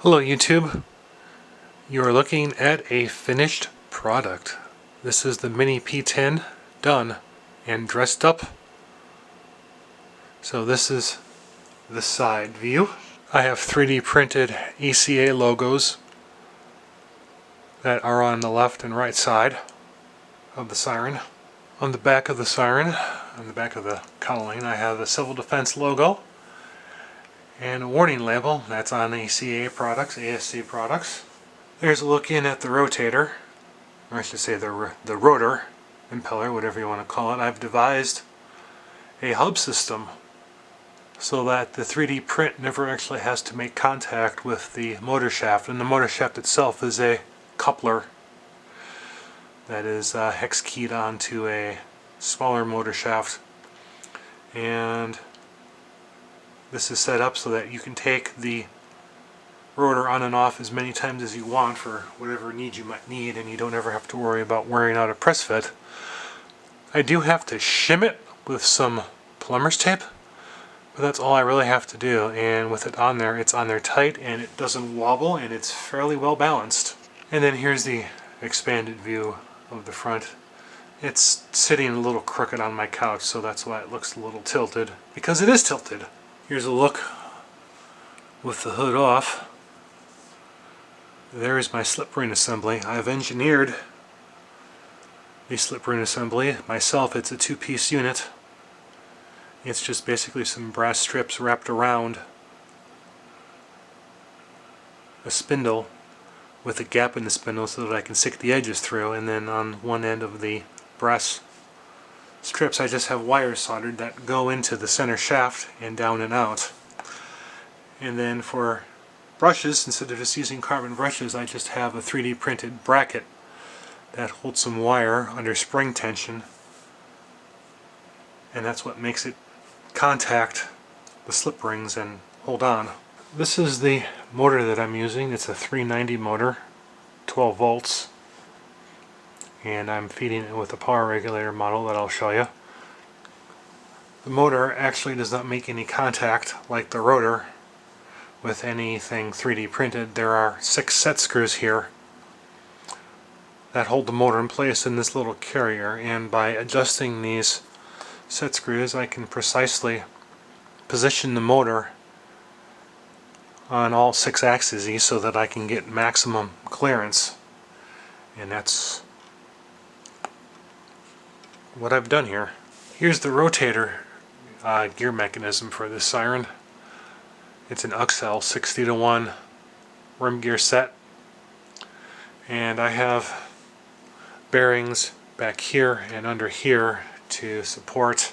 Hello YouTube, you are looking at a finished product. This is the Mini P-10 done and dressed up. So this is the side view. I have 3D printed ACA logos that are on the left and right side of the siren. On the back of the siren, on the back of the cowling, I have a Civil Defense logo and a warning label that's on ACA products, ASC products. There's a look in at the rotator, or I should say the rotor, impeller, whatever you want to call it. I've devised a hub system so that the 3D print never actually has to make contact with the motor shaft, and the motor shaft itself is a coupler that is hex keyed onto a smaller motor shaft, and this is set up so that you can take the rotor on and off as many times as you want for whatever need you might need, and you don't ever have to worry about wearing out a press fit. I do have to shim it with some plumber's tape, but that's all I really have to do, and with it on there, it's on there tight and it doesn't wobble and it's fairly well balanced. And then here's the expanded view of the front. It's sitting a little crooked on my couch, so that's why it looks a little tilted, because it is tilted. Here's a look with the hood off. There is my slip ring assembly. I've engineered the slip ring assembly myself. It's a two-piece unit. It's just basically some brass strips wrapped around a spindle with a gap in the spindle so that I can stick the edges through, and then on one end of the brass strips I just have wires soldered that go into the center shaft and down and out. And then for brushes, instead of just using carbon brushes, I just have a 3D printed bracket that holds some wire under spring tension, and that's what makes it contact the slip rings and hold on. This is the motor that I'm using. It's a 390 motor, 12 volts, and I'm feeding it with a power regulator model that I'll show you. The motor actually does not make any contact like the rotor with anything 3D printed. There are 6 set screws here that hold the motor in place in this little carrier, and by adjusting these set screws I can precisely position the motor on all 6 axes so that I can get maximum clearance, and that's what I've done here. Here's the rotator gear mechanism for this siren. It's an Uxel 60-to-1 rim gear set, and I have bearings back here and under here to support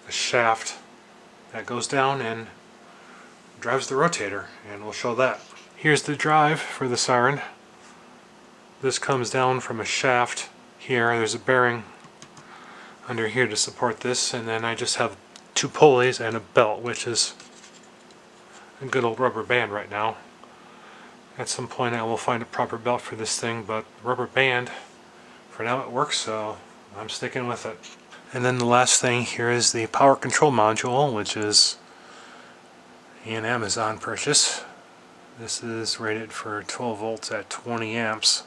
the shaft that goes down and drives the rotator, and we'll show that. Here's the drive for the siren. This comes down from a shaft here. There's a bearing under here to support this, and then I just have 2 pulleys and a belt, which is a good old rubber band right now. At some point I will find a proper belt for this thing, but rubber band, for now it works, so I'm sticking with it. And then the last thing here is the power control module, which is an Amazon purchase. This is rated for 12 volts at 20 amps,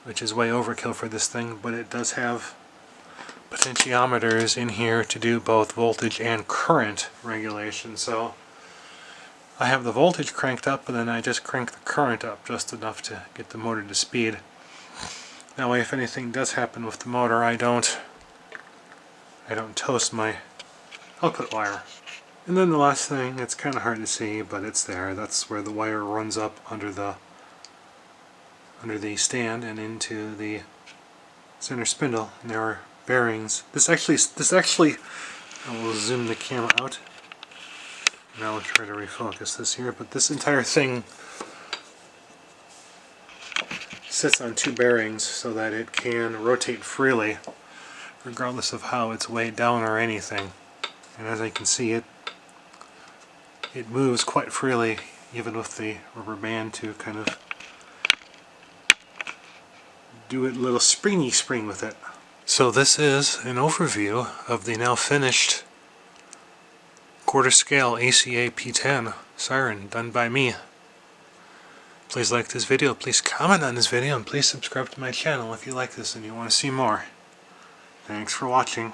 which is way overkill for this thing, but it does have potentiometers in here to do both voltage and current regulation. So I have the voltage cranked up, and then I just crank the current up just enough to get the motor to speed. That way if anything does happen with the motor, I don't toast my output wire. And then the last thing, it's kind of hard to see, but it's there. That's where the wire runs up under the stand and into the center spindle, and there are bearings. This actually, I will zoom the camera out. Now I'll try to refocus this here, but this entire thing sits on 2 bearings so that it can rotate freely regardless of how it's weighed down or anything. And as I can see, it moves quite freely, even with the rubber band to kind of do a little springy spring with it. So this is an overview of the now finished quarter scale ACA P-10. siren done by me. Please like this video, please comment on this video, and please subscribe to my channel if you like this and you want to see more. Thanks for watching.